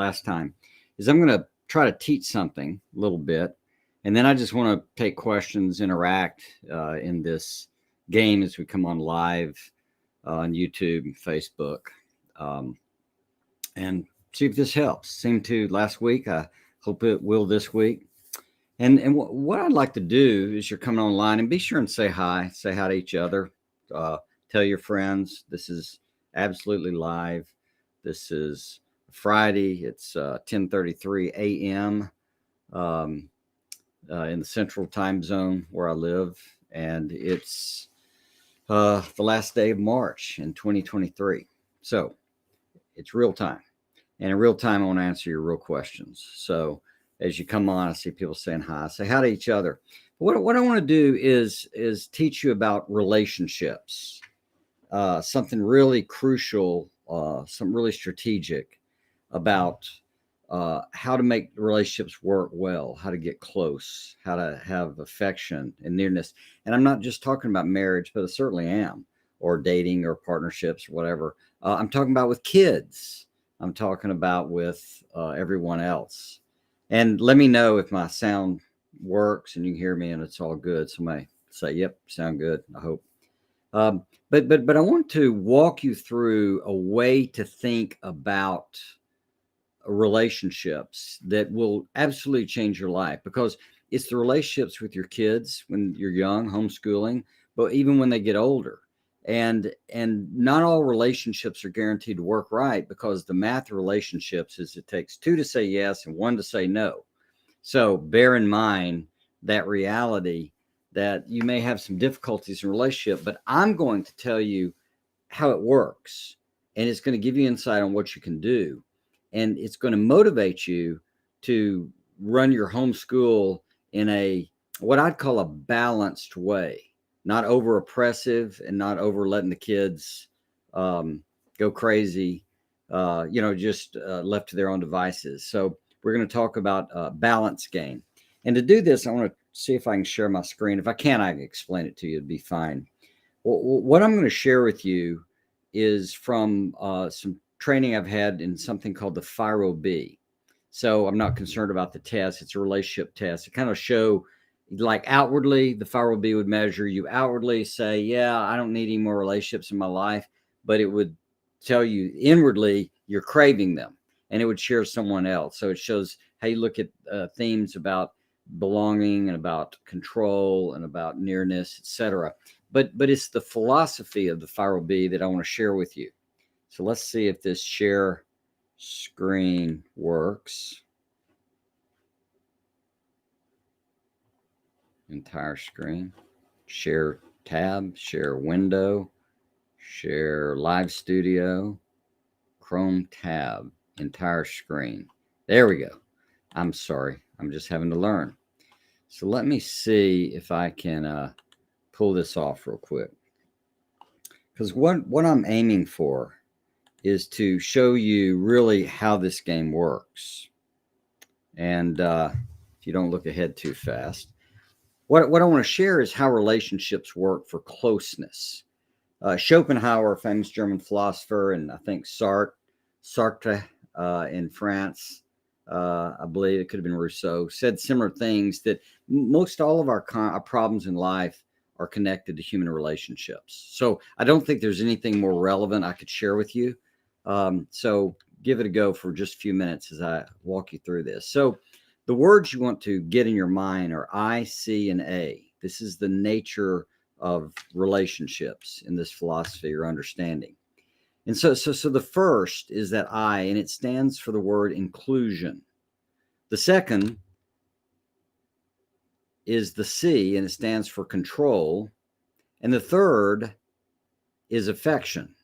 last time, is I'm going to try to teach something a little bit. And then I just want to take questions, interact in this game as we come on live on YouTube and Facebook, um, and see if this helps. Seemed to last week. I hope it will this week. And what I'd like to do is you're coming online and be sure and say hi to each other. Uh, Tell your friends this is absolutely live. This is Friday. It's 10:33 a.m. Um, in the Central Time Zone where I live, and it's the last day of March in 2023. So it's real time, and in real time, I want to answer your real questions. So as you come on, I see people saying hi. Say hi to each other. What I want to do is teach you about relationships, something really crucial, something really strategic about how to make relationships work well, how to get close, how to have affection and nearness. And I'm not just talking about marriage, but I certainly am, or dating or partnerships or whatever. I'm talking about with kids. I'm talking about with everyone else. And let me know if my sound works and you can hear me and it's all good. Somebody say, "Yep, sound good." I hope. But I want to walk you through a way to think about relationships that will absolutely change your life, because it's the relationships with your kids when you're young, homeschooling, but even when they get older. And not all relationships are guaranteed to work right, because the math of relationships is it takes two to say yes and one to say no. So bear in mind that reality, that you may have some difficulties in relationship, but I'm going to tell you how it works, and it's going to give you insight on what you can do, and it's going to motivate you to run your homeschool in a what I'd call a balanced way, not over oppressive and not over letting the kids go crazy, just left to their own devices. So we're going to talk about balance game. And to do this, I want to see if I can share my screen. If I can, I can explain it to you. It'd be fine. What I'm going to share with you is from some training I've had in something called the FIRO B. So I'm not concerned about the test. It's a relationship test. It kind of show, like outwardly, the FIRO B would measure you outwardly, say, yeah, I don't need any more relationships in my life. But it would tell you inwardly, you're craving them. And it would share someone else. So it shows how you look at themes about belonging and about control and about nearness, etc. But it's the philosophy of the FIRO B that I want to share with you. So let's see if this share screen works. Entire screen. Share tab, share window, share live studio, Chrome tab, entire screen. There we go. I'm sorry. I'm just having to learn. So let me see if I can pull this off real quick. Because what I'm aiming for is to show you really how this game works. And if you don't look ahead too fast, what I want to share is how relationships work for closeness. Schopenhauer, famous German philosopher, and I think Sartre in France, I believe it could have been Rousseau, said similar things, that most all of our problems in life are connected to human relationships. So I don't think there's anything more relevant I could share with you. So give it a go for just a few minutes as I walk you through this. So the words you want to get in your mind are I, C, and A. This is the nature of relationships in this philosophy or understanding. And so the first is that I, and it stands for the word inclusion. The second is the C, and it stands for control. And the third is affection.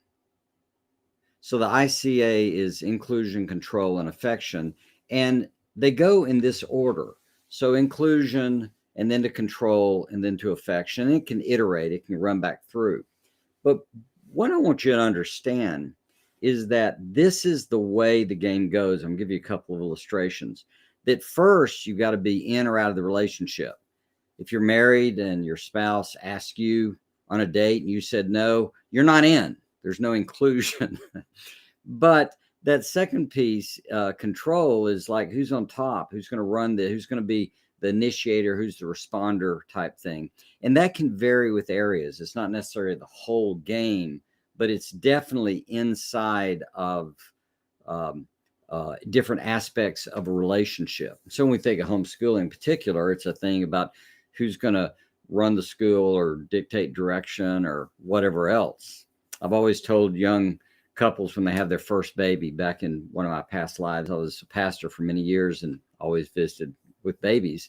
So the ICA is inclusion, control, and affection. And they go in this order. So inclusion, and then to control, and then to affection. And it can iterate, it can run back through. But what I want you to understand is that this is the way the game goes. I'm going to give you a couple of illustrations. That first, you've got to be in or out of the relationship. If you're married and your spouse asks you on a date and you said no, you're not in. There's no inclusion. But that second piece, control, is like who's on top, who's going to run who's going to be the initiator, who's the responder type thing. And that can vary with areas. It's not necessarily the whole game, but it's definitely inside of um, different aspects of a relationship. So when we think of homeschooling in particular, it's a thing about who's going to run the school or dictate direction or whatever else. I've always told young couples when they have their first baby, back in one of my past lives, I was a pastor for many years and always visited with babies.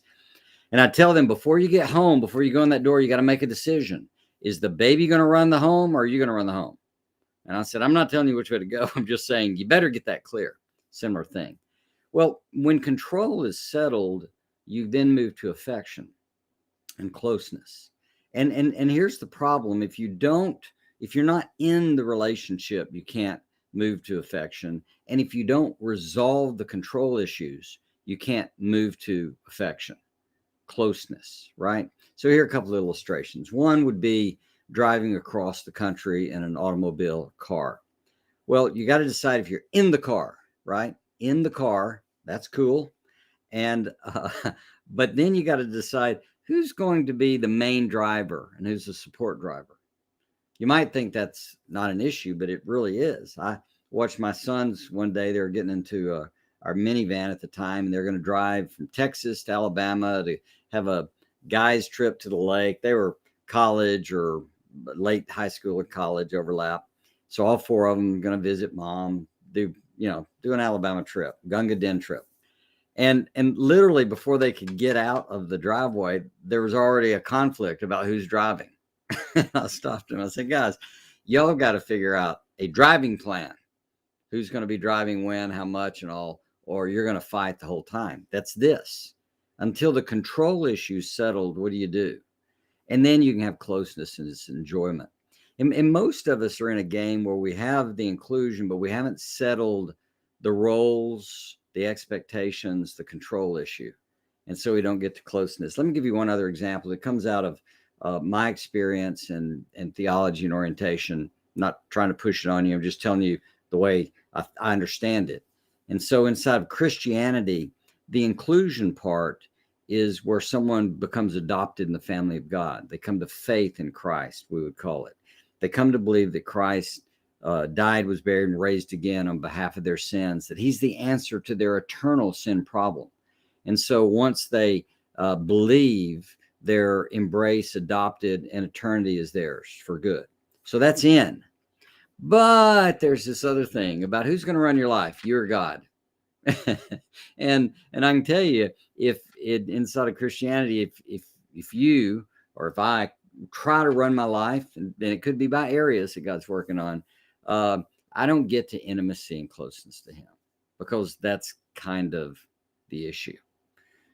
And I tell them, before you get home, before you go in that door, you got to make a decision. Is the baby going to run the home, or are you going to run the home? And I said, I'm not telling you which way to go. I'm just saying you better get that clear. Similar thing. Well, when control is settled, you then move to affection and closeness. And here's the problem. If you're not in the relationship, you can't move to affection. And if you don't resolve the control issues, you can't move to affection, closeness, right? So here are a couple of illustrations. One would be driving across the country in an automobile car. Well, you got to decide if you're in the car, right? In the car, that's cool. And but then you got to decide who's going to be the main driver and who's the support driver. You might think that's not an issue, but it really is. I watched my sons one day. They were getting into our minivan at the time, and they're going to drive from Texas to Alabama to have a guys' trip to the lake. They were college or late high school or college overlap. So all four of them going to visit mom, do an Alabama trip, Gunga Den trip. And literally before they could get out of the driveway, there was already a conflict about who's driving. I stopped them. I said, guys, y'all got to figure out a driving plan. Who's going to be driving when, how much, and all, or you're going to fight the whole time. That's this. Until the control issue's settled, what do you do? And then you can have closeness and enjoyment. And most of us are in a game where we have the inclusion, but we haven't settled the roles, the expectations, the control issue. And so we don't get to closeness. Let me give you one other example that comes out of my experience in theology and orientation. I'm not trying to push it on you. I'm just telling you the way I understand it. And so inside of Christianity, the inclusion part is where someone becomes adopted in the family of God. They come to faith in Christ, we would call it. They come to believe that Christ died, was buried, and raised again on behalf of their sins, that he's the answer to their eternal sin problem. And so once they believe, their embrace, adopted, and eternity is theirs for good. So that's in. But there's this other thing about who's going to run your life. You're God. and I can tell you, if inside of Christianity, if you or if I try to run my life, and it could be by areas that God's working on, I don't get to intimacy and closeness to him, because that's kind of the issue.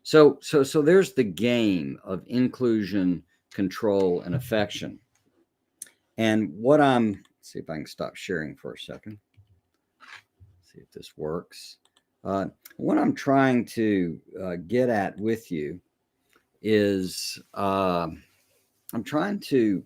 So there's the game of inclusion, control, and affection. And let's see if I can stop sharing for a second. See if this works. What I'm trying to get at with you is I'm trying to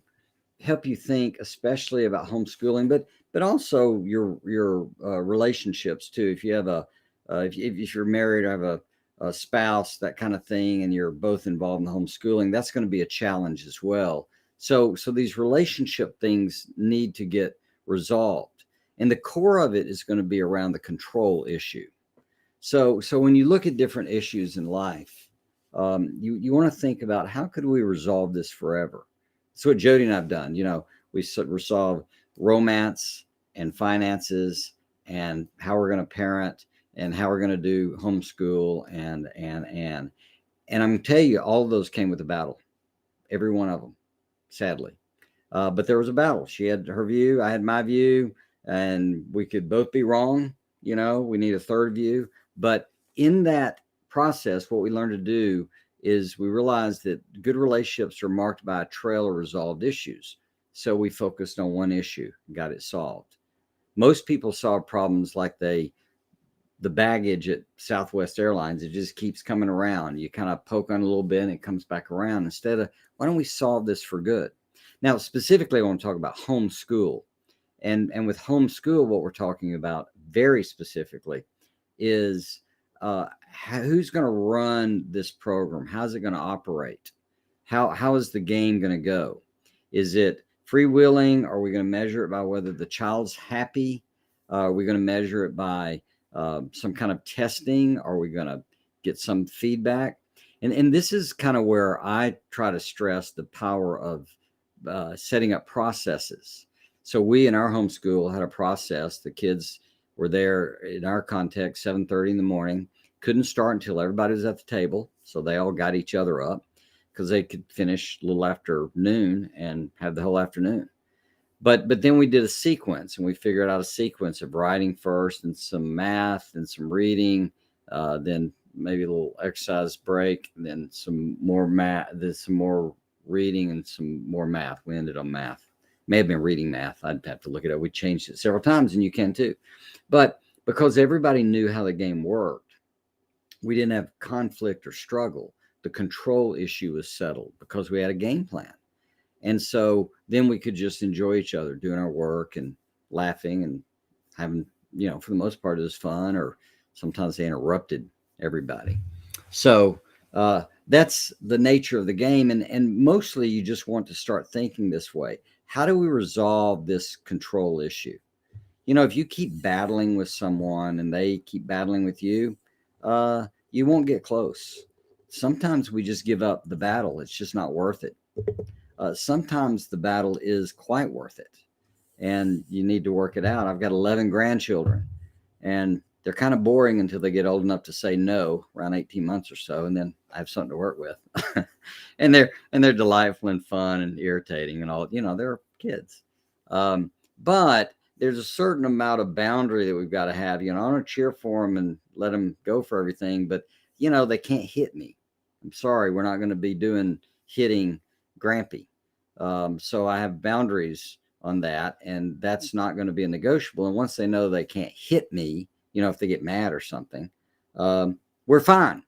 help you think, especially about homeschooling, but also your relationships too. If you have if you're married or have a spouse, that kind of thing, and you're both involved in the homeschooling, that's going to be a challenge as well. So these relationship things need to get resolved, and the core of it is going to be around the control issue. So when you look at different issues in life, you want to think about, how could we resolve this forever? That's what Jody and I've done. We resolve romance and finances and how we're going to parent and how we're going to do homeschool and I'm going to tell you, all of those came with a battle, every one of them, sadly. But there was a battle. She had her view, I had my view, and we could both be wrong. We need a third view. But in that process, what we learned to do is we realized that good relationships are marked by a trail of resolved issues. So we focused on one issue and got it solved. Most people solve problems like the baggage at Southwest Airlines. It just keeps coming around. You kind of poke on a little bit and it comes back around, instead of, why don't we solve this for good? Now, specifically, I want to talk about homeschool. And with homeschool, what we're talking about very specifically is who's going to run this program? How's it going to operate? How is the game going to go? Is it freewheeling? Are we going to measure it by whether the child's happy? Are we going to measure it by some kind of testing? Are we going to get some feedback? And this is kind of where I try to stress the power of setting up processes. So we in our homeschool had a process. The kids were there in our context 7:30 in the morning. Couldn't start until everybody was at the table. So they all got each other up because they could finish a little after noon and have the whole afternoon. But then we did a sequence, and we figured out a sequence of writing first and some math and some reading, then maybe a little exercise break, and then some more math, then some more reading and some more math. We ended on math. May have been reading math. I'd have to look it up. We changed it several times, and you can too. But because everybody knew how the game worked, we didn't have conflict or struggle. The control issue was settled because we had a game plan. And so then we could just enjoy each other doing our work and laughing and having, for the most part, it was fun, or sometimes they interrupted everybody. So that's the nature of the game. And mostly you just want to start thinking this way. How do we resolve this control issue? If you keep battling with someone and they keep battling with you, you won't get close. Sometimes we just give up the battle. It's just not worth it. Sometimes the battle is quite worth it, and you need to work it out. I've got 11 grandchildren, and they're kind of boring until they get old enough to say no around 18 months or so, and then I have something to work with. and they're delightful and fun and irritating and all. They're kids, but there's a certain amount of boundary that we've got to have. I want to cheer for them and let them go for everything, but they can't hit me. I'm sorry, we're not going to be doing hitting Grampy. So I have boundaries on that, and that's not going to be a negotiable. And once they know they can't hit me, if they get mad or something, we're fine.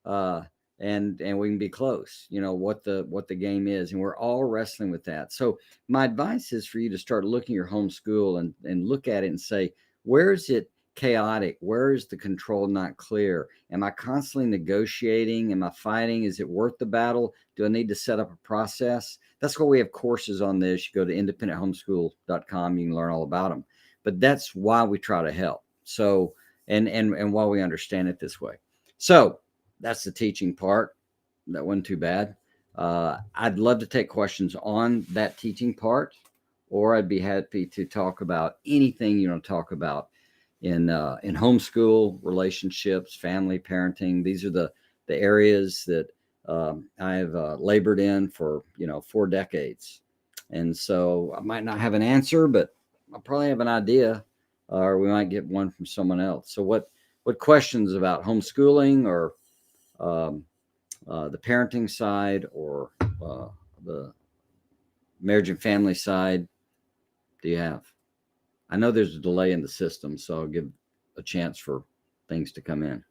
And we can be close, what the game is. And we're all wrestling with that. So my advice is for you to start looking at your homeschool and look at it and say, where is it chaotic? Where is the control not clear? Am I constantly negotiating? Am I fighting? Is it worth the battle? Do I need to set up a process? That's why we have courses on this. You go to independenthomeschool.com. You can learn all about them. But that's why we try to help. So, and why we understand it this way. So that's the teaching part. That wasn't too bad. I'd love to take questions on that teaching part, or I'd be happy to talk about anything you want to talk about in homeschool, relationships, family, parenting. These are the areas that I've labored in for 4 decades, and so I might not have an answer, but I'll probably have an idea, or we might get one from someone else. So what questions about homeschooling, or the parenting side, or the marriage and family side do you have? I know there's a delay in the system, so I'll give a chance for things to come in.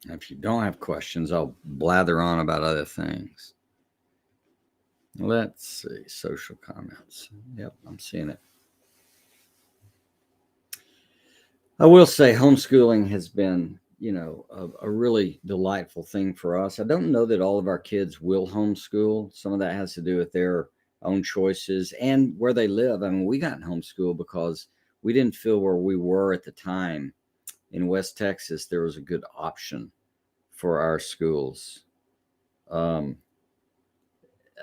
If you don't have questions, I'll blather on about other things. Let's see, social comments. Yep, I'm seeing it. I will say homeschooling has been, a really delightful thing for us. I don't know that all of our kids will homeschool. Some of that has to do with their own choices and where they live. I mean, we got in homeschool because we didn't feel where we were at the time in West Texas, there was a good option for our schools.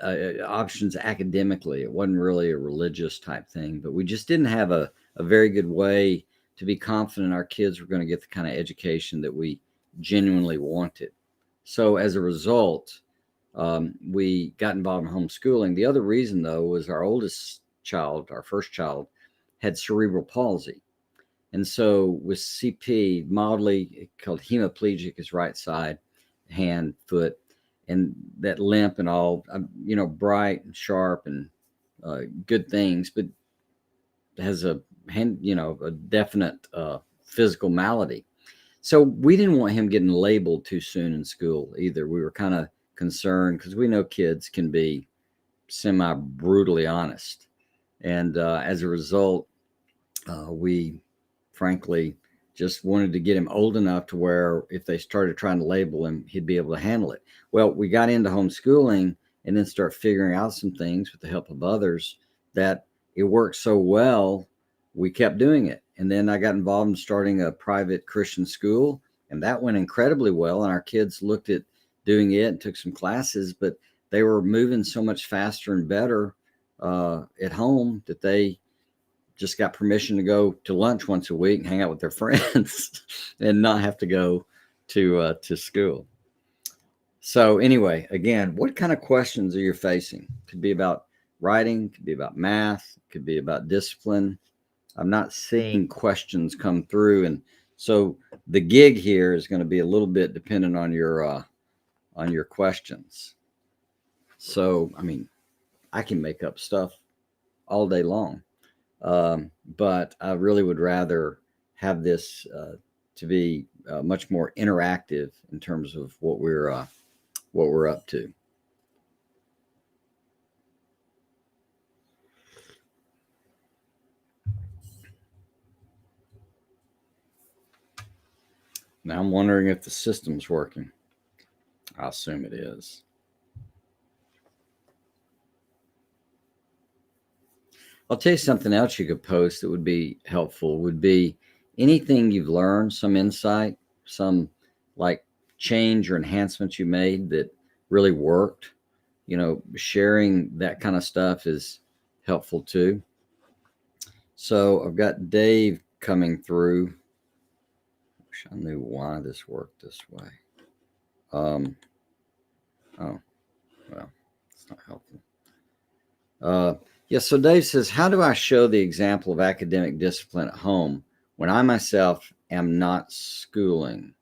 Options academically. It wasn't really a religious type thing, but we just didn't have a very good way to be confident our kids were going to get the kind of education that we genuinely wanted. So as a result, we got involved in homeschooling. The other reason, though, was our oldest child, our first child, had cerebral palsy. And so with CP, mildly called hemiplegic, his right side, hand, foot, and that limp and all, bright and sharp and good things, but has a definite physical malady. So we didn't want him getting labeled too soon in school either. We were kind of concerned because we know kids can be semi brutally honest. And as a result, we frankly just wanted to get him old enough to where if they started trying to label him, he'd be able to handle it. Well, we got into homeschooling and then start figuring out some things with the help of others that it worked so well, we kept doing it. And then I got involved in starting a private Christian school, and that went incredibly well. And our kids looked at doing it and took some classes, but they were moving so much faster and better at home that they just got permission to go to lunch once a week and hang out with their friends and not have to go to school. So anyway, again, what kind of questions are you facing? Could be about writing, could be about math, could be about discipline. I'm not seeing questions come through, and so the gig here is going to be a little bit dependent on your questions. So I mean, I can make up stuff all day long. But I really would rather have this to be much more interactive in terms of what we're up to. Now I'm wondering if the system's working. I assume it is. I'll tell you something else you could post that would be helpful would be anything you've learned, some insight, some like change or enhancements you made that really worked. Sharing that kind of stuff is helpful too. So I've got Dave coming through. Wish I knew why this worked this way. Oh, well, it's not helpful. So Dave says, how do I show the example of academic discipline at home when I myself am not schooling?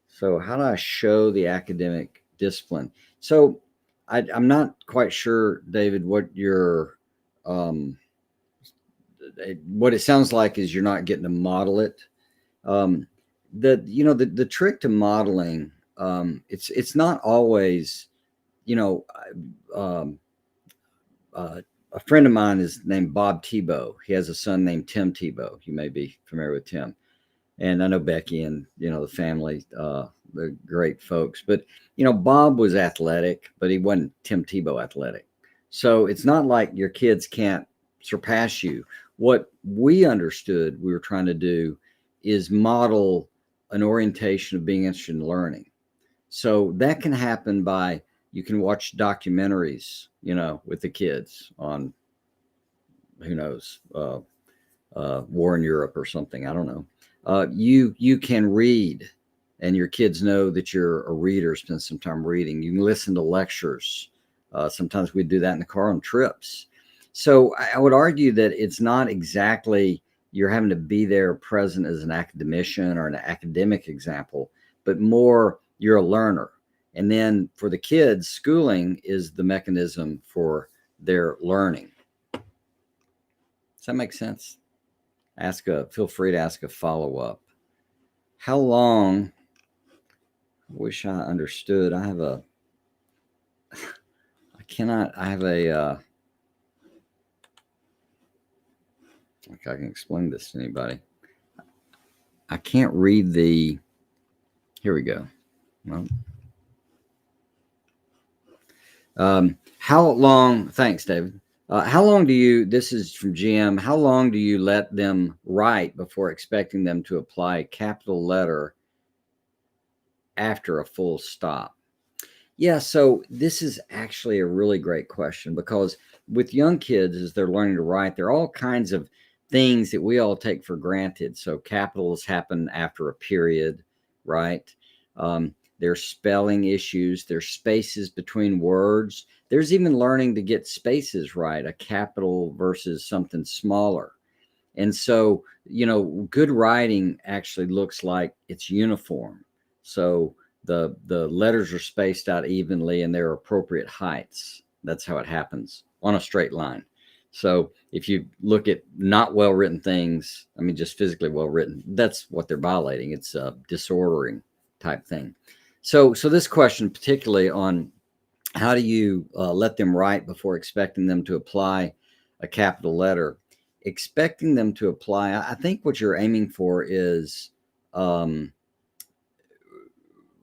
So how do I show the academic discipline? So I'm not quite sure, David, what it sounds like is you're not getting to model it. The trick to modeling, it's not always, um, a friend of mine is named Bob Tebow. He has a son named Tim Tebow. You may be familiar with Tim. And I know Becky and, the family, they're great folks. But, Bob was athletic, but he wasn't Tim Tebow athletic. So it's not like your kids can't surpass you. What we understood we were trying to do is model an orientation of being interested in learning. So that can happen by, you can watch documentaries, with the kids on, who knows, war in Europe or something. I don't know. You can read, and your kids know that you're a reader. Spend some time reading. You can listen to lectures. Sometimes we do that in the car on trips. So I would argue that it's not exactly you're having to be there present as an academician or an academic example, but more you're a learner. And then for the kids, schooling is the mechanism for their learning. Does that make sense? Feel free to ask a follow-up. How long? I wish I understood. I have a like I can explain this to anybody. I can't read here we go. Well, how long? Thanks, David. How long this is from GM, how long do you let them write before expecting them to apply a capital letter after a full stop? Yeah, so this is actually a really great question, because with young kids, as they're learning to write, there are all kinds of things that we all take for granted. So capitals happen after a period, right? There's spelling issues. There's spaces between words. There's even learning to get spaces right, a capital versus something smaller. And so, good writing actually looks like it's uniform. So the letters are spaced out evenly and they're appropriate heights. That's how it happens on a straight line. So if you look at not well written things, I mean, just physically well written, that's what they're violating. It's a disordering type thing. So this question, particularly on how do you let them write before expecting them to apply a capital letter? Expecting them to apply, I think what you're aiming for is um,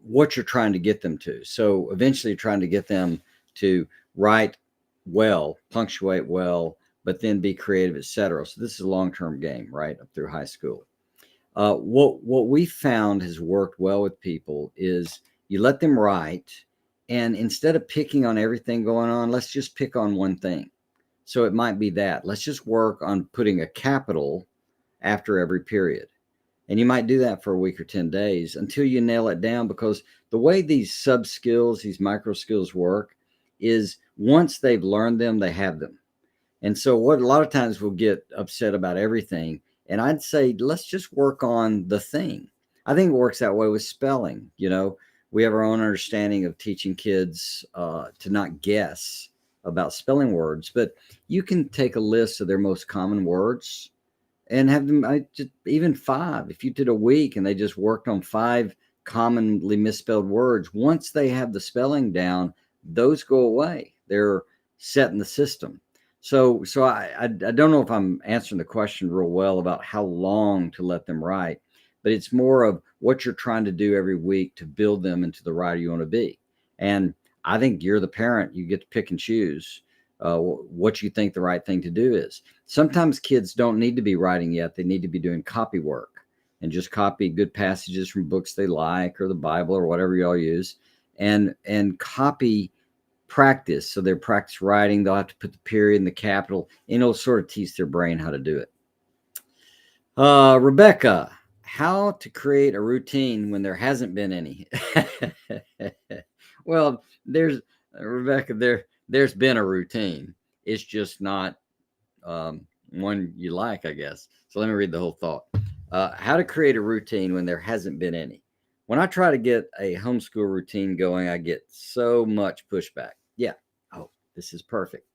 what you're trying to get them to. So eventually, you're trying to get them to write well, punctuate well, but then be creative, etc. So this is a long-term game, right, up through high school. What we found has worked well with people is you let them write, and instead of picking on everything going on, let's just pick on one thing. So it might be that. Let's just work on putting a capital after every period. And you might do that for a week or 10 days until you nail it down, because the way these sub skills, these micro skills work is once they've learned them, they have them. And so what a lot of times we'll get upset about everything. And I'd say, let's just work on the thing. I think it works that way with spelling. We have our own understanding of teaching kids to not guess about spelling words, but you can take a list of their most common words and have them even 5. If you did a week and they just worked on 5 commonly misspelled words, once they have the spelling down, those go away. They're set in the system. So I don't know if I'm answering the question real well about how long to let them write, but it's more of what you're trying to do every week to build them into the writer you want to be. And I think you're the parent. You get to pick and choose what you think the right thing to do is. Sometimes kids don't need to be writing yet. They need to be doing copy work and just copy good passages from books they like or the Bible or whatever y'all use, and copy practice. So they're practice writing. They'll have to put the period and the capital, and it'll sort of teach their brain how to do it. Rebecca, how to create a routine when there hasn't been any? Well, Rebecca, there's been a routine. It's just not one you like, I guess. So let me read the whole thought. How to create a routine when there hasn't been any. When I try to get a homeschool routine going, I get so much pushback. Yeah. Oh, this is perfect.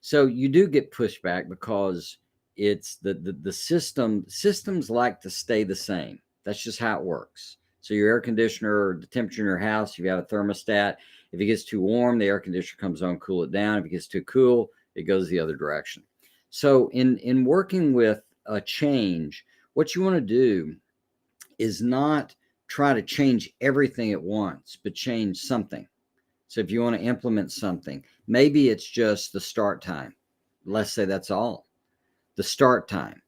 So you do get pushback because it's the systems like to stay the same. That's just how it works. So your air conditioner, or the temperature in your house, if you have a thermostat, if it gets too warm, the air conditioner comes on, cool it down. If it gets too cool, it goes the other direction. So in working with a change, what you want to do is not try to change everything at once, but change something. So if you want to implement something, maybe it's just the start time. Let's say that's all, the start time.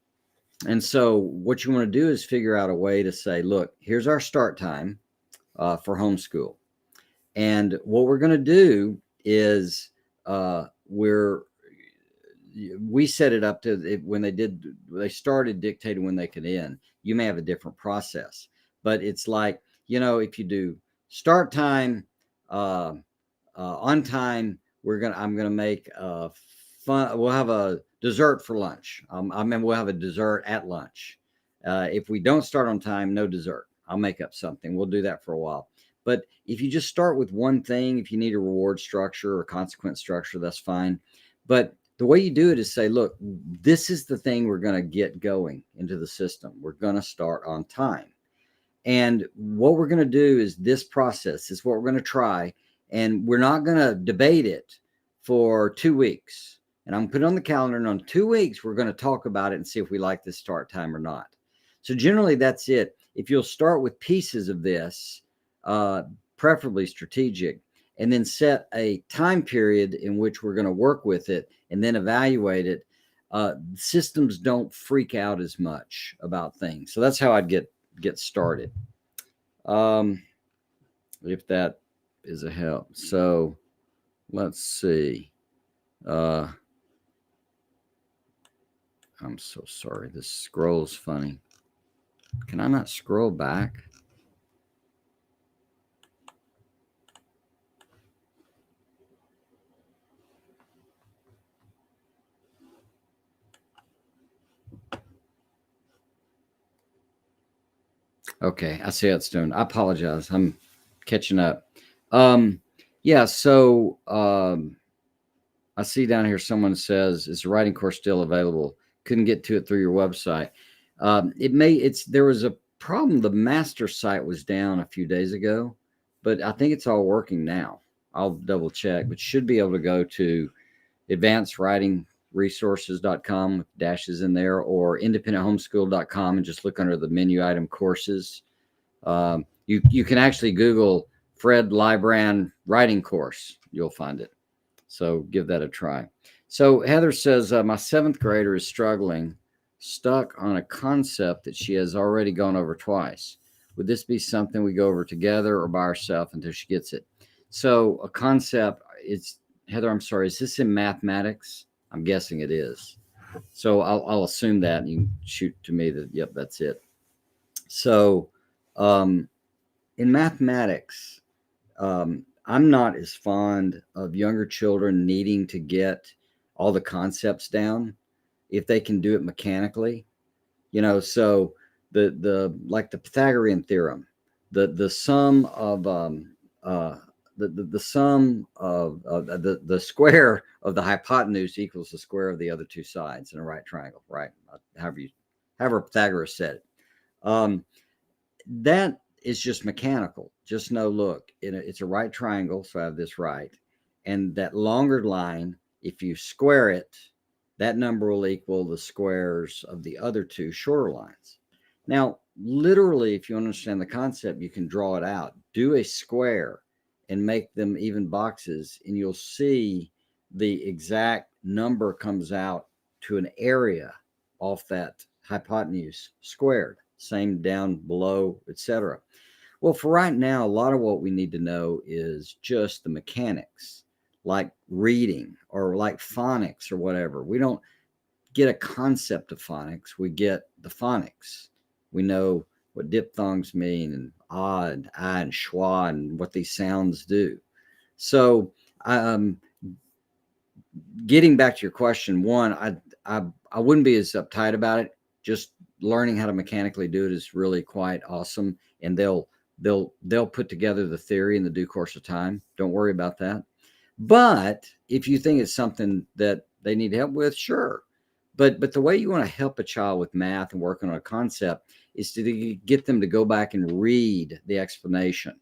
And so what you want to do is figure out a way to say, look, here's our start time for homeschool. And what we're going to do is we set it up to when they started dictating when they could end. You may have a different process, but it's like, if you do start time, on time, I'm gonna make fun. We'll have a dessert for lunch. We'll have a dessert at lunch. If we don't start on time, no dessert. I'll make up something. We'll do that for a while. But if you just start with one thing, if you need a reward structure or consequence structure, that's fine. But the way you do it is say, look, this is the thing we're going to get going into the system. We're going to start on time. And what we're going to do is this process is what we're going to try. And we're not going to debate it for 2 weeks. And I'm going to put it on the calendar. And on 2 weeks, we're going to talk about it and see if we like this start time or not. So generally, that's it. If you'll start with pieces of this, preferably strategic, and then set a time period in which we're going to work with it and then evaluate it, systems don't freak out as much about things. So that's how I'd get started. If that is a help. So let's see. I'm so sorry. This scroll's funny. Can I not scroll back? Okay, I see how it's doing. I apologize. I'm catching up. Yeah, so I see down here someone says, is the writing course still available? Couldn't get to it through your website. There was a problem. The master site was down a few days ago, but I think it's all working now. I'll double check, but should be able to go to advancedwritingresources.com with dashes in there, or independenthomeschool.com and just look under the menu item courses. You can actually Google Fred Lybrand writing course. You'll find it. So give that a try. So Heather says, my 7th grader is stuck on a concept that she has already gone over twice. Would this be something we go over together or by ourselves until she gets it? So a concept, Heather, I'm sorry, is this in mathematics? I'm guessing it is. So I'll assume that, and you can shoot to me that, yep, that's it. So in mathematics, I'm not as fond of younger children needing to get all the concepts down if they can do it mechanically. So the Pythagorean theorem, the sum of the sum of the square of the hypotenuse equals the square of the other two sides in a right triangle, right? However Pythagoras said it. That is just mechanical. Just know, look, it's a right triangle, so I have this right, and that longer line, if you square it, that number will equal the squares of the other two shorter lines. Now, literally, if you understand the concept, you can draw it out. Do a square and make them even boxes, and you'll see the exact number comes out to an area off that hypotenuse squared. Same down below, etc. Well, for right now, a lot of what we need to know is just the mechanics, like reading or like phonics or whatever. We don't get a concept of phonics. We get the phonics. We know what diphthongs mean, and ah and I and schwa, and what these sounds do. So, getting back to your question, one, I wouldn't be as uptight about it. Just learning how to mechanically do it is really quite awesome, and they'll put together the theory in the due course of time. Don't worry about that. But if you think it's something that they need help with, sure. But the way you want to help a child with math and working on a concept is to get them to go back and read the explanation.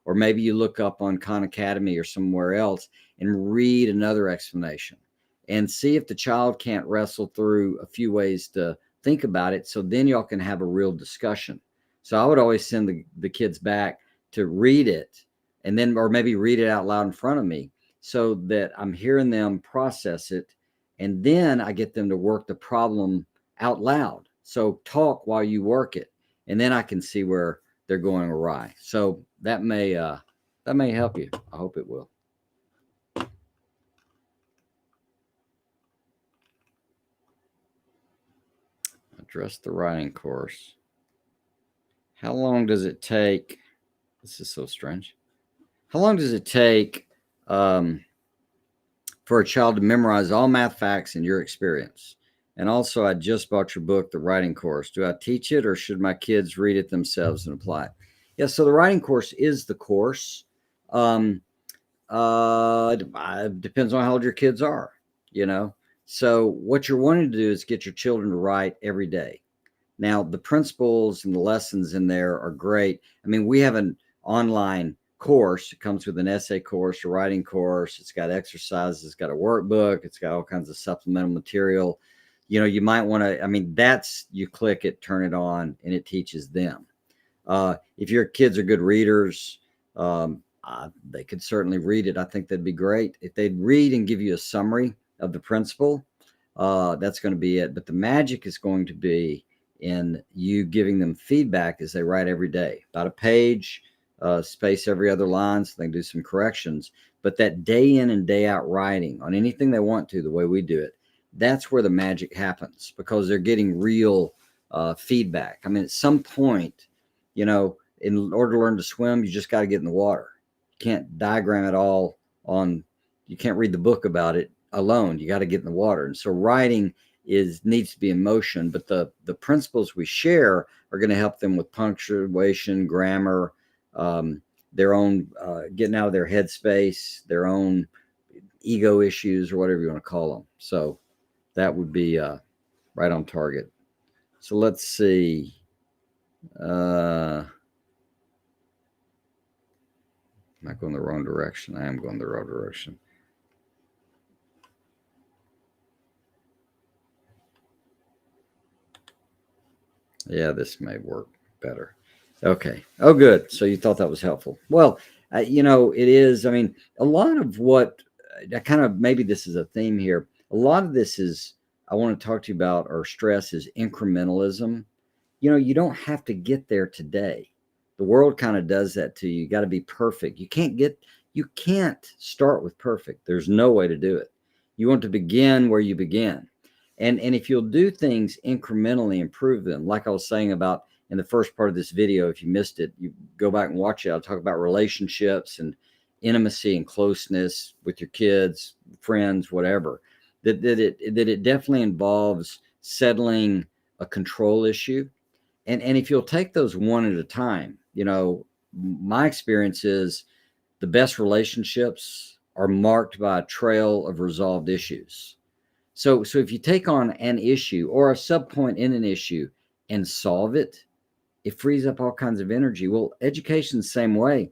Or maybe you look up on Khan Academy or somewhere else and read another explanation and see if the child can't wrestle through a few ways to think about it. So then y'all can have a real discussion. So I would always send the kids back to read it, and then, or maybe read it out loud in front of me, so that I'm hearing them process it. And then I get them to work the problem out loud. So talk while you work it, and then I can see where they're going awry. So that may help you. I hope it will. Address the writing course. How long does it take? This is so strange. How long does it take for a child to memorize all math facts in your experience? And also, I just bought your book, The Writing Course. Do I teach it, or should my kids read it themselves and apply it? Yeah, so the writing course is the course. It depends on how old your kids are, So what you're wanting to do is get your children to write every day. Now, the principles and the lessons in there are great. I mean, we have an online course. It comes with an essay course, a writing course. It's got exercises. It's got a workbook. It's got all kinds of supplemental material. You might want to, you click it, turn it on, and it teaches them. If your kids are good readers, they could certainly read it. I think that'd be great. If they'd read and give you a summary of the principle, that's going to be it. But the magic is going to be in you giving them feedback as they write every day, about a page, space every other line so they can do some corrections. But that day in and day out writing on anything they want to, the way we do it, that's where the magic happens, because they're getting real feedback. I mean, at some point, in order to learn to swim, you just got to get in the water. You can't diagram it all you can't read the book about it alone. You got to get in the water. And so writing needs to be in motion, but the principles we share are going to help them with punctuation, grammar, their own getting out of their headspace, their own ego issues or whatever you want to call them. So that would be right on target. So let's see. Am I going the wrong direction? I am going the wrong direction. Yeah, this may work better. Okay. Oh, good. So you thought that was helpful. Well, it is. I mean, a lot of what I kind of maybe this is a theme here. A lot of this is I want to talk to you about or stress is incrementalism. You don't have to get there today. The world kind of does that to you. You got to be perfect. You can't start with perfect. There's no way to do it. You want to begin where you begin. And if you'll do things incrementally, improve them, like I was saying about in the first part of this video, if you missed it, you go back and watch it. I'll talk about relationships and intimacy and closeness with your kids, friends, whatever. That it definitely involves settling a control issue. And if you'll take those one at a time, my experience is the best relationships are marked by a trail of resolved issues. So if you take on an issue or a subpoint in an issue and solve it, it frees up all kinds of energy. Well, education's the same way.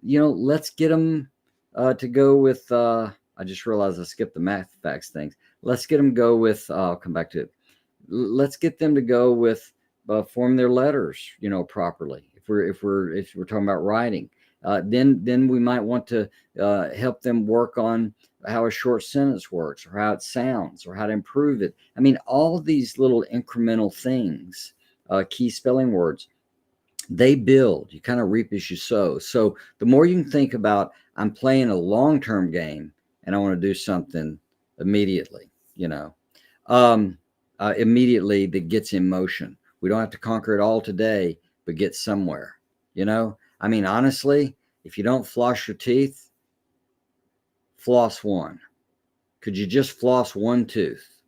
Let's get them to go with. I just realized I skipped the math facts things. Let's get them go with. I'll come back to it. Let's get them to go with form their letters, properly. If we're talking about writing, then we might want to help them work on how a short sentence works, or how it sounds, or how to improve it. I mean, all of these little incremental things, key spelling words, they build. You kind of reap as you sow. So the more you can think about, I'm playing a long-term game and I want to do something immediately, immediately that gets in motion. We don't have to conquer it all today, but get somewhere, I mean, honestly, if you don't floss your teeth, floss one. Could you just floss one tooth?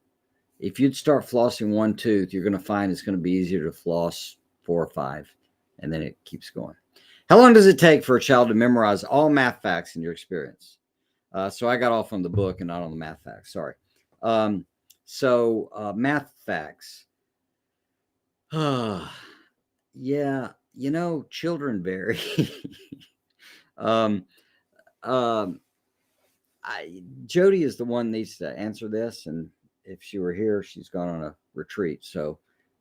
If you'd start flossing one tooth, you're going to find it's going to be easier to floss 4 or 5, and then it keeps going. How long does it take for a child to memorize all math facts in your experience? So I got off on the book and not on the math facts. Sorry. Math facts. Yeah, children vary. um, um, Jody is the one needs to answer this, and if she were here, she's gone on a retreat, so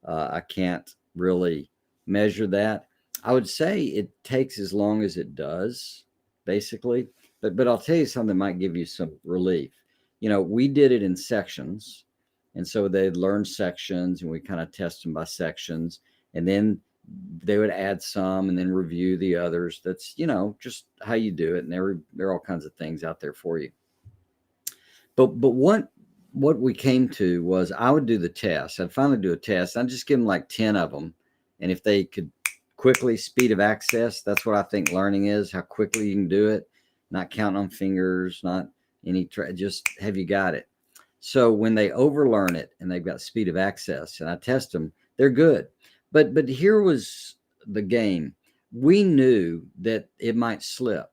I can't really measure that. I would say it takes as long as it does, basically. But I'll tell you something that might give you some relief. We did it in sections, and so they'd learn sections, and we kind of test them by sections, and then they would add some and then review the others. That's just how you do it, and there are all kinds of things out there for you. But what we came to was I would do the test. I'd finally do a test. I'd just give them like 10 of them, and if they could quickly, speed of access, that's what I think learning is, how quickly you can do it, not counting on fingers, not any just have you got it. So when they overlearn it and they've got speed of access and I test them, they're good. But here was the game. We knew that it might slip.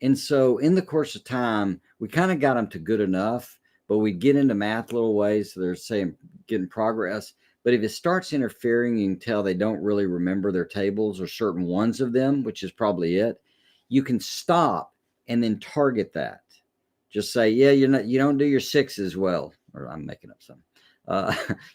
And so in the course of time, we kind of got them to good enough, but we get into math little ways. So they're saying getting progress. But if it starts interfering, you can tell they don't really remember their tables or certain ones of them, which is probably it. You can stop and then target that. Just say, yeah, you don't do your 6s well, or I'm making up some.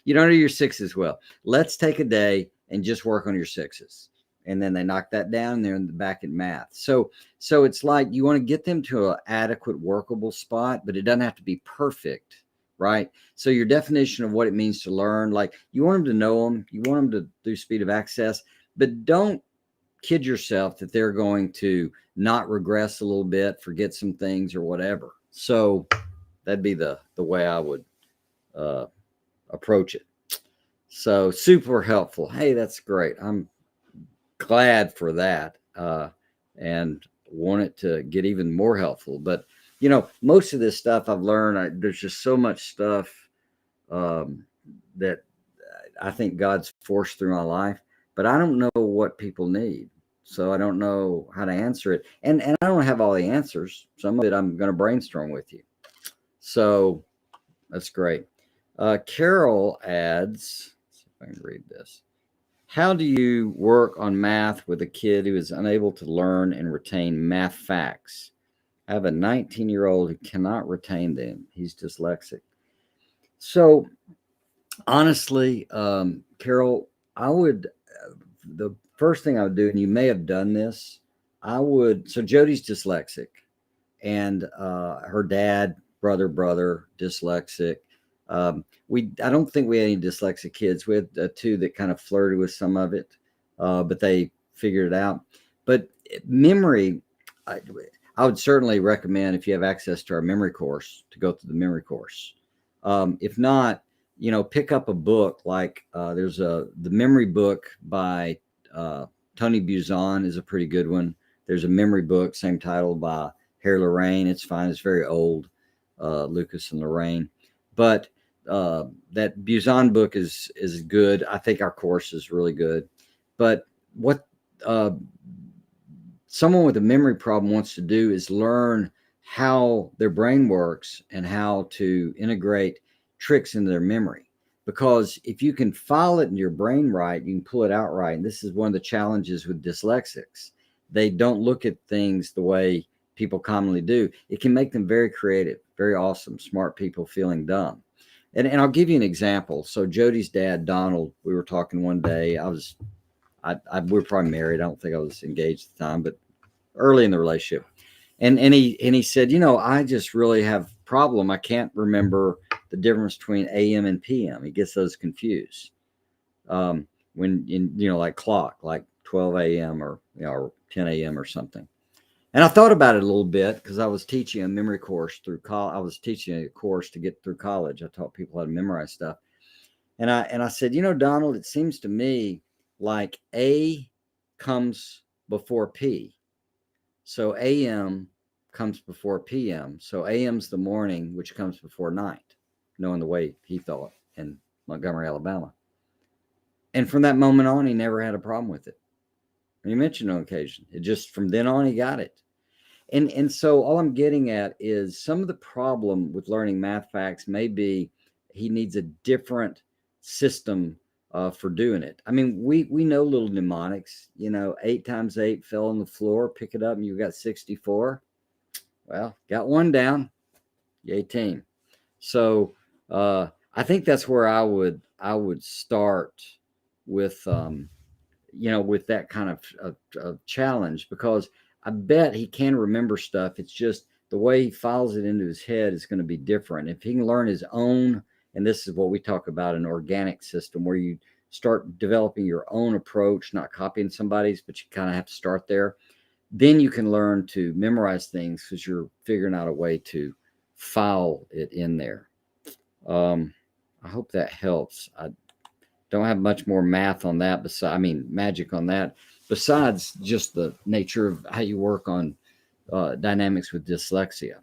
You don't do your 6s well. Let's take a day and just work on your 6s. And then they knock that down, and they're in the back in math. So it's like you want to get them to an adequate, workable spot, but it doesn't have to be perfect, right? So your definition of what it means to learn, like you want them to know them, you want them to do speed of access, but don't kid yourself that they're going to not regress a little bit, forget some things or whatever. So that'd be the way I would approach it. So super helpful. Hey, that's great. I'm glad for that, and want it to get even more helpful. But most of this stuff I've learned, there's just so much stuff that I think God's forced through my life, but I don't know what people need, so I don't know how to answer it, and I don't have all the answers. Some of it I'm going to brainstorm with you. So that's great. Carol adds, let's see if I can read this. How do you work on math with a kid who is unable to learn and retain math facts? I have a 19-year-old who cannot retain them. He's dyslexic. So honestly, Carol, I would, the first thing I would do, and you may have done this, so Jody's dyslexic, and her dad, brother, dyslexic. I don't think we had any dyslexic kids. We had two that kind of flirted with some of it, but they figured it out. But memory, I, I would certainly recommend, if you have access to our memory course, to go through the memory course. If not, pick up a book like there's the memory book by Tony Buzan is a pretty good one. There's a memory book, same title, by Harry Lorraine. It's fine. It's very old, Lucas and Lorraine. But that Buzan book is good. I think our course is really good. But what someone with a memory problem wants to do is learn how their brain works and how to integrate tricks into their memory. Because if you can file it in your brain right, you can pull it out right. And this is one of the challenges with dyslexics. They don't look at things the way people commonly do. It can make them very creative, very awesome, smart people feeling dumb. And I'll give you an example. So Jody's dad, Donald, we were talking one day. We were probably married. I don't think I was engaged at the time, but early in the relationship. And he said, I just really have a problem. I can't remember the difference between AM and PM. He gets those confused. When like clock, like 12 AM or 10 AM or something. And I thought about it a little bit because I was teaching a memory course through college. I was teaching a course to get through college. I taught people how to memorize stuff. And I said, Donald, it seems to me like A comes before P. So AM comes before PM. So AM's the morning, which comes before night, knowing the way he thought in Montgomery, Alabama. And from that moment on, he never had a problem with it. And he mentioned on occasion. It just, from then on, he got it. And so all I'm getting at is some of the problem with learning math facts may be he needs a different system for doing it. I mean, we know little mnemonics, 8 times 8 fell on the floor, pick it up and you got 64. Well, got one down. Yay, team. So I think that's where I would start with, with that kind of challenge, because I bet he can remember stuff. It's just the way he files it into his head is going to be different. If he can learn his own, and this is what we talk about, an organic system where you start developing your own approach, not copying somebody's, but you kind of have to start there. Then you can learn to memorize things because you're figuring out a way to file it in there. I hope that helps. I don't have much more math on that, magic on that, besides just the nature of how you work on dynamics with dyslexia.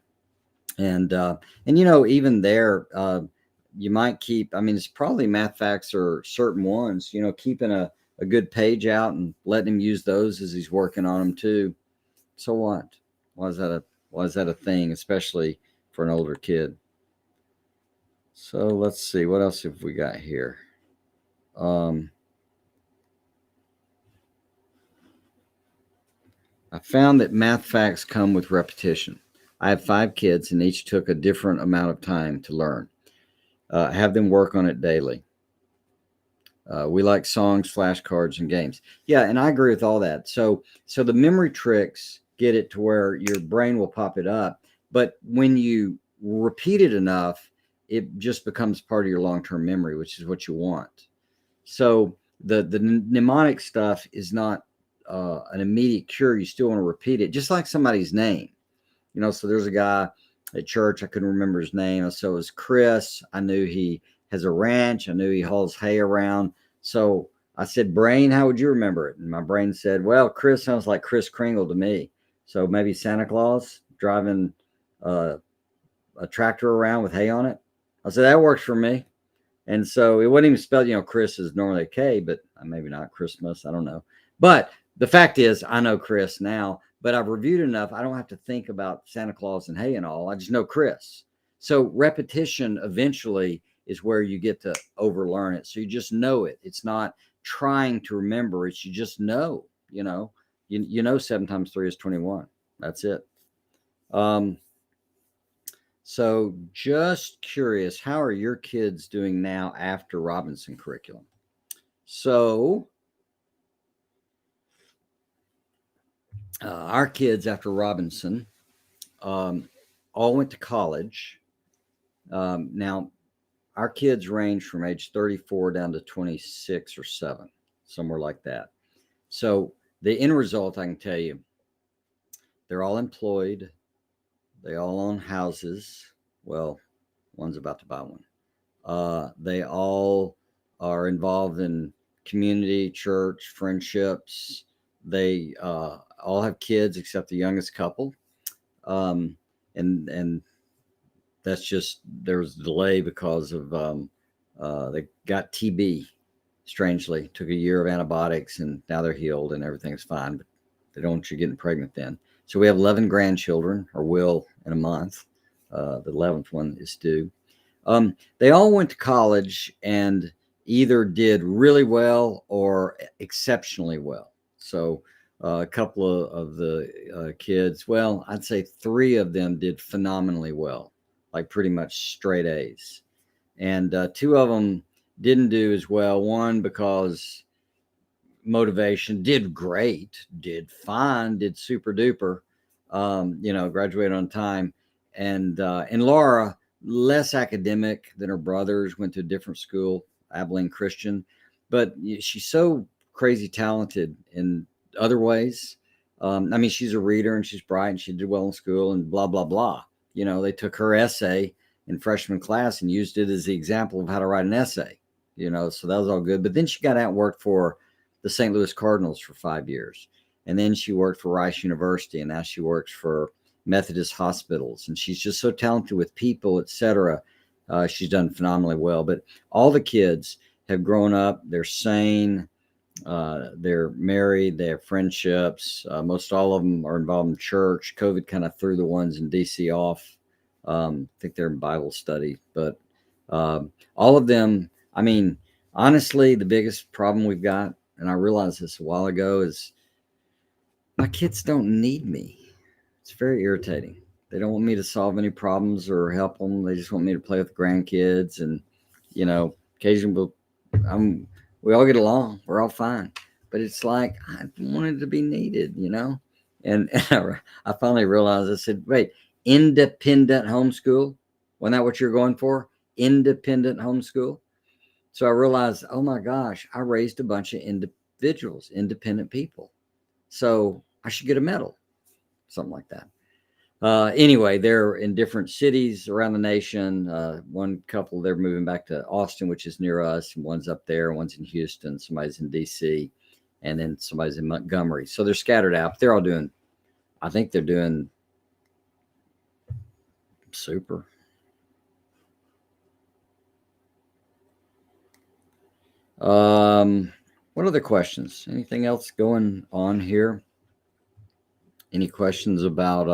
And even there, you might keep, it's probably math facts or certain ones, keeping a good page out and letting him use those as he's working on them too. So what? Why is that a thing, especially for an older kid? So let's see, what else have we got here? I found that math facts come with repetition. I have 5 kids and each took a different amount of time to learn. Have them work on it daily. We like songs, flashcards, and games. Yeah, and I agree with all that. So the memory tricks get it to where your brain will pop it up. But when you repeat it enough, it just becomes part of your long-term memory, which is what you want. So the mnemonic stuff is not an immediate cure. You still want to repeat it, just like somebody's name. So there's a guy at church, I couldn't remember his name. So it was Chris. I knew he has a ranch. I knew he hauls hay around. So I said, brain, how would you remember it? And my brain said, well, Chris sounds like Kris Kringle to me. So maybe Santa Claus driving a tractor around with hay on it. I said, that works for me. And so it wasn't even spelled, Chris is normally a K, but maybe not Christmas. I don't know. But the fact is, I know Chris now, but I've reviewed enough. I don't have to think about Santa Claus and hay and all. I just know Chris. So repetition eventually is where you get to overlearn it. So you just know it. It's not trying to remember. It's you just know, you know 7 times 3 is 21. That's it. So just curious, how are your kids doing now after Robinson curriculum? So our kids after Robinson all went to college. Now, our kids range from age 34 down to 26 or 7, somewhere like that. So the end result, I can tell you, they're all employed. They all own houses. Well, one's about to buy one. They all are involved in community, church, friendships. They all have kids except the youngest couple. And that's just, there was a delay because of they got TB. Strangely, took a year of antibiotics, and now they're healed and everything's fine. But they don't want you getting pregnant then. So we have 11 grandchildren, or will in a month. The 11th one is due. They all went to college and either did really well or exceptionally well. So a couple of the kids, well, I'd say 3 of them did phenomenally well, like pretty much straight A's. And 2 of them didn't do as well. One because motivation, did great, did fine, did super duper, graduated on time. And Laura, less academic than her brothers, went to a different school, Abilene Christian, but she's so crazy talented in other ways. I mean, she's a reader and she's bright and she did well in school and blah, blah, blah. They took her essay in freshman class and used it as the example of how to write an essay, so that was all good. But then she got out and worked for the St. Louis Cardinals for 5 years. And then she worked for Rice University, and now she works for Methodist hospitals. And she's just so talented with people, etc. She's done phenomenally well. But all the kids have grown up. They're sane. They're married. They have friendships. Most all of them are involved in church. COVID kind of threw the ones in DC off. I think they're in Bible study. But all of them, I mean, honestly, the biggest problem we've got, and I realized this a while ago, is my kids don't need me. It's very irritating. They don't want me to solve any problems or help them. They just want me to play with grandkids. And, occasionally we all get along. We're all fine. But it's like, I wanted to be needed, And I finally realized, I said, wait, independent homeschool? Wasn't that what you're going for? Independent homeschool? So I realized, oh my gosh, I raised a bunch of individuals, independent people. So I should get a medal, something like that. Anyway, they're in different cities around the nation. One couple, they're moving back to Austin, which is near us. One's up there, one's in Houston, somebody's in DC, and then somebody's in Montgomery. So they're scattered out. But they're all doing, I think they're doing super. What other questions? Anything else going on here? Any questions about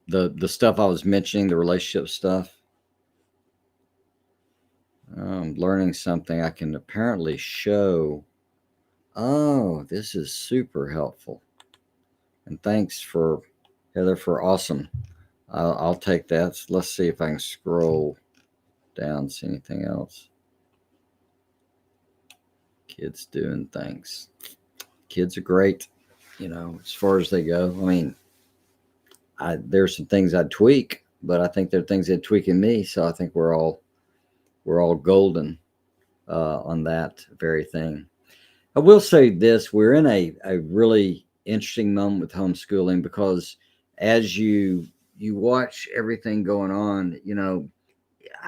the stuff I was mentioning, the relationship stuff? I'm learning something I can apparently show. Oh, this is super helpful. And thanks for Heather for awesome. I'll take that. Let's see if I can scroll down, see anything else. Kids doing things. Kids are great, as far as they go. I mean, there's some things I'd tweak, but I think there are things they'd tweak in me. So I think we're all golden on that very thing. I will say this: we're in a really interesting moment with homeschooling, because as you watch everything going on,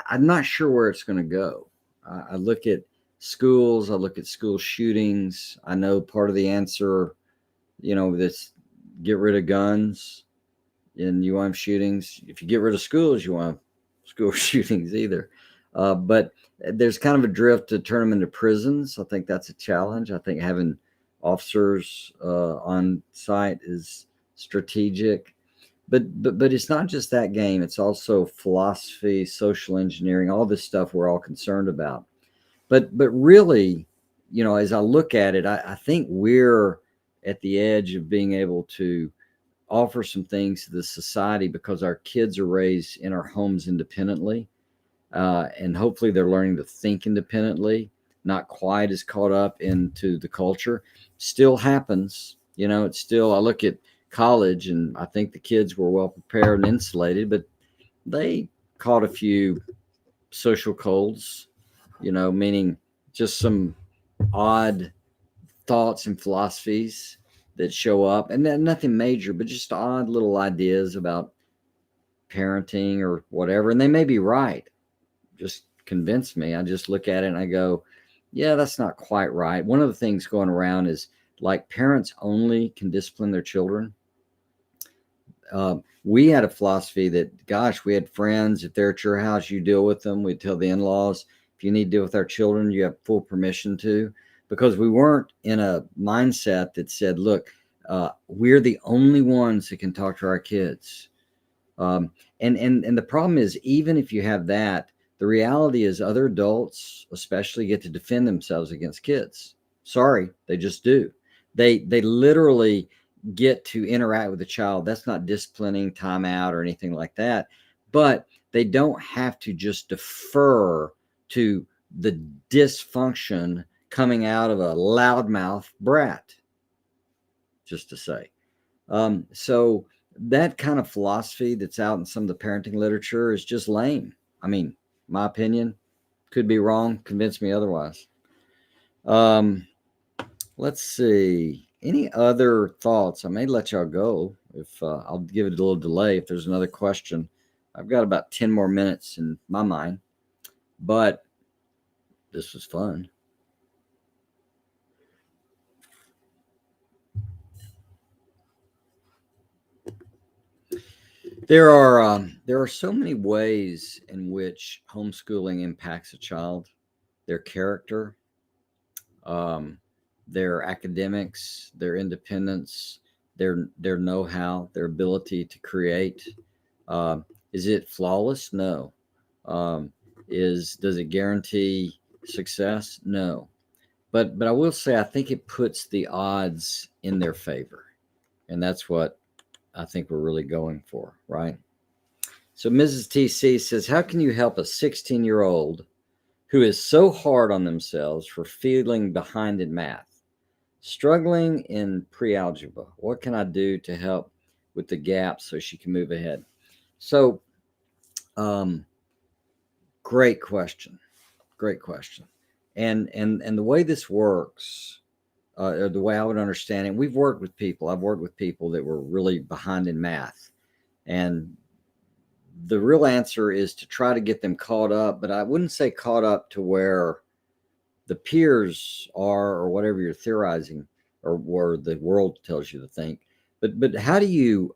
I'm not sure where it's going to go. I look at schools, I look at school shootings. I know part of the answer, this get rid of guns and you want shootings. If you get rid of schools, you want school shootings either. But there's kind of a drift to turn them into prisons. I think that's a challenge. I think having officers on site is strategic. But it's not just that game. It's also philosophy, social engineering, all this stuff we're all concerned about. But really, as I look at it, I think we're at the edge of being able to offer some things to the society because our kids are raised in our homes independently. And hopefully they're learning to think independently, not quite as caught up into the culture. Still happens. It's still, I look at college and I think the kids were well prepared and insulated, but they caught a few social colds, meaning just some odd thoughts and philosophies that show up, and then nothing major, but just odd little ideas about parenting or whatever. And they may be right. Just convince me. I just look at it and I go, yeah, that's not quite right. One of the things going around is like parents only can discipline their children. We had a philosophy that, gosh, we had friends. If they're at your house, you deal with them. We'd tell the in-laws, if you need to deal with our children, you have full permission to, because we weren't in a mindset that said, look, we're the only ones that can talk to our kids. And the problem is, even if you have that, the reality is other adults especially get to defend themselves against kids. Sorry, they just do. They literally get to interact with the child. That's not disciplining, timeout, or anything like that. But they don't have to just defer to the dysfunction coming out of a loudmouth brat, just to say. So that kind of philosophy that's out in some of the parenting literature is just lame. I mean, my opinion, could be wrong. Convince me otherwise. Let's see. Any other thoughts? I may let y'all go if I'll give it a little delay if there's another question. I've got about 10 more minutes in my mind, but this was fun. There are so many ways in which homeschooling impacts a child, their character, their academics, their independence, their know-how, their ability to create. Is it flawless? No. Does it guarantee success? No. But I will say I think it puts the odds in their favor, and that's what I think we're really going for, right? So Mrs. TC says, how can you help a 16-year-old who is so hard on themselves for feeling behind in math, struggling in pre-algebra? What can I do to help with the gap so she can move ahead? So, great question. And the way this works, or the way I would understand it, we've worked with people. I've worked with people that were really behind in math, and the real answer is to try to get them caught up, but I wouldn't say caught up to where the peers are or whatever you're theorizing or where the world tells you to think. But how do you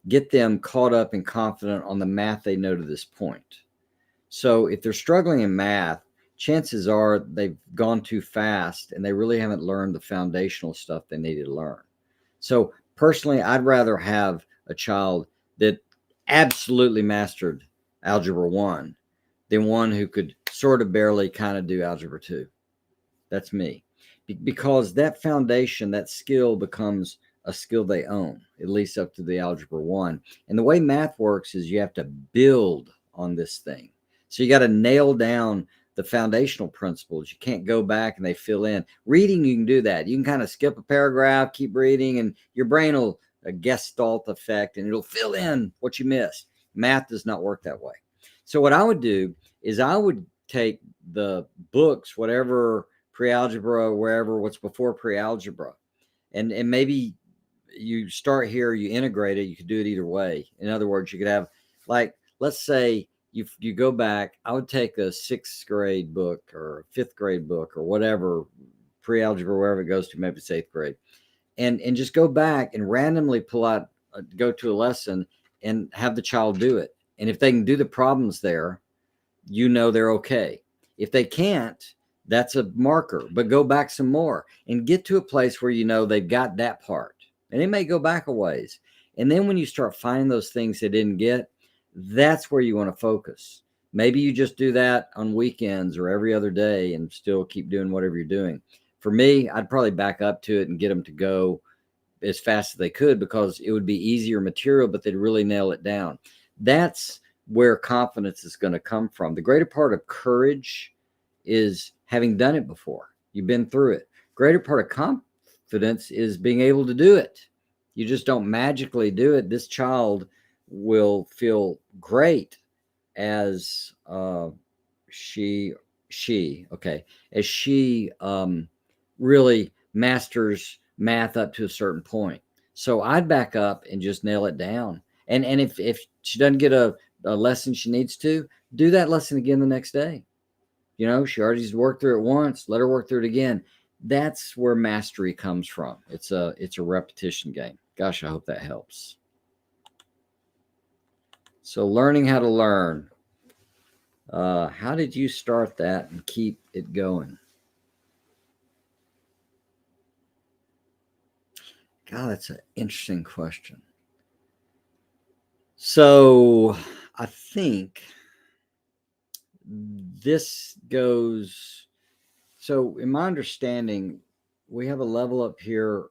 get them caught up and confident on the math they know to this point? So if they're struggling in math, chances are they've gone too fast and they really haven't learned the foundational stuff they needed to learn. So personally, I'd rather have a child that absolutely mastered Algebra 1 than one who could sort of barely kind of do Algebra 2. That's me. Because that foundation, that skill becomes a skill they own, at least up to the Algebra 1. And the way math works is you have to build on this thing. So you got to nail down the foundational principles. You can't go back and they fill in. Reading, you can do that. You can kind of skip a paragraph, keep reading, and your brain will a gestalt effect and it'll fill in what you missed. Math does not work that way. So what I would do is I would take the books, whatever pre-algebra, wherever, what's before pre-algebra, and maybe you start here, you integrate it. You could do it either way. In other words, you could have, like, let's say you go back, I would take a 6th grade book or a 5th grade book or whatever, pre-algebra, wherever it goes to, maybe it's 8th grade, and just go back and randomly pull out, go to a lesson and have the child do it. And if they can do the problems there, they're okay. If they can't, that's a marker, but go back some more and get to a place where they've got that part. And it may go back a ways. And then when you start finding those things they didn't get, that's where you want to focus. Maybe you just do that on weekends or every other day and still keep doing whatever you're doing. For me, I'd probably back up to it and get them to go as fast as they could, because it would be easier material, but they'd really nail it down. That's where confidence is going to come from. The greater part of courage is having done it before. You've been through it. Greater part of confidence is being able to do it. You just don't magically do it. This child will feel great as she as she really masters math up to a certain point. So I'd back up and just nail it down. And if she doesn't get a lesson she needs to, do that lesson again the next day. You know, she already worked through it once, let her work through it again. That's where mastery comes from. It's a repetition game. Gosh, I hope that helps. So learning how to learn. How did you start that and keep it going? God, that's an interesting question. So I think this goes, so in my understanding, we have a level up here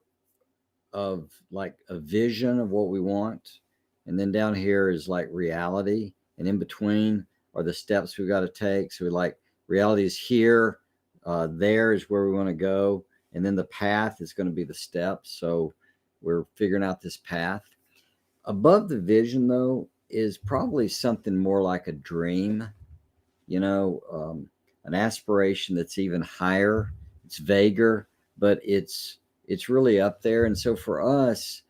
of like a vision of what we want. And then down here is like reality. And in between are the steps we got to take. So we like reality is here. There is where we want to go. And then the path is going to be the steps. So we're figuring out this path. Above the vision, though, is probably something more like a dream, you know, an aspiration that's even higher. It's vaguer, but it's really up there. And so for us,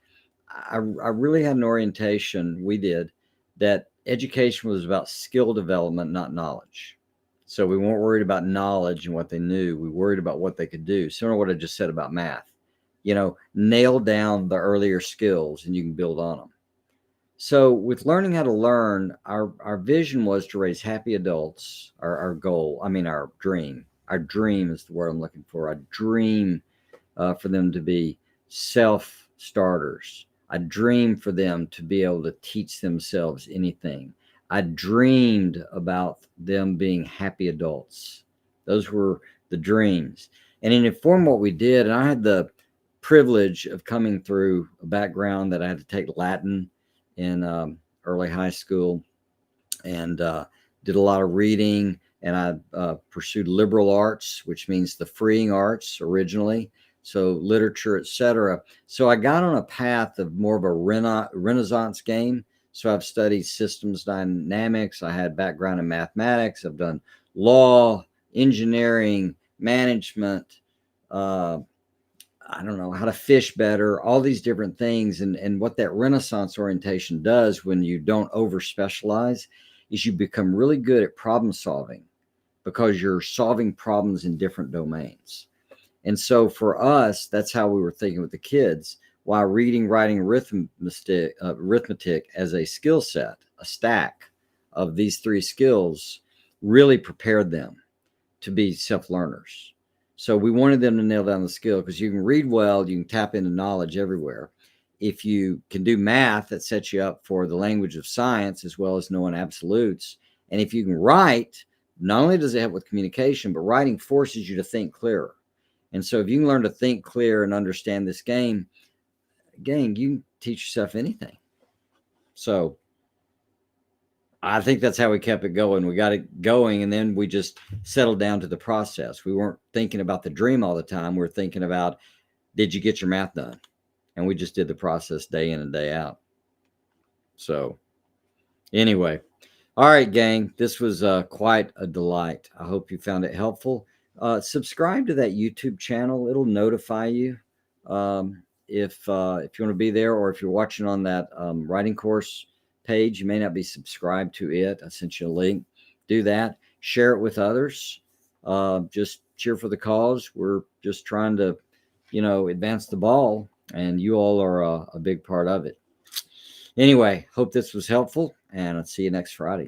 I really had an orientation, we did, that education was about skill development, not knowledge. So we weren't worried about knowledge and what they knew. We worried about what they could do. Similar to what I just said about math. You know, nail down the earlier skills and you can build on them. So with learning how to learn, our vision was to raise happy adults. Our goal, our dream. Our dream is the word I'm looking for. A dream for them to be self-starters. I dreamed for them to be able to teach themselves anything. I dreamed about them being happy adults. Those were the dreams. And it informed what we did. And I had the privilege of coming through a background that I had to take Latin in early high school, and did a lot of reading. And I pursued liberal arts, which means the freeing arts originally. So literature, etc. So I got on a path of more of a Renaissance game. So I've studied systems dynamics. I had background in mathematics. I've done law, engineering, management. I don't know how to fish better, all these different things. And what that Renaissance orientation does when you don't over specialize is you become really good at problem solving, because you're solving problems in different domains. And so for us, that's how we were thinking with the kids, while reading, writing, arithmetic as a skill set, a stack of these three skills really prepared them to be self-learners. So we wanted them to nail down the skill, because you can read well, you can tap into knowledge everywhere. If you can do math, that sets you up for the language of science as well as knowing absolutes. And if you can write, not only does it help with communication, but writing forces you to think clearer. And so if you can learn to think clear and understand this game, gang, you can teach yourself anything. So I think that's how we kept it going. We got it going, and then we just settled down to the process. We weren't thinking about the dream all the time. We were thinking about, did you get your math done? And we just did the process day in and day out. So anyway, all right, gang, this was quite a delight. I hope you found it helpful. Subscribe to that YouTube channel. It'll notify you if you want to be there, or if you're watching on that writing course page, you may not be subscribed to it. I sent you a link. Do that. Share it with others. Just cheer for the cause. We're just trying to, advance the ball, and you all are a big part of it. Anyway, hope this was helpful, and I'll see you next Friday.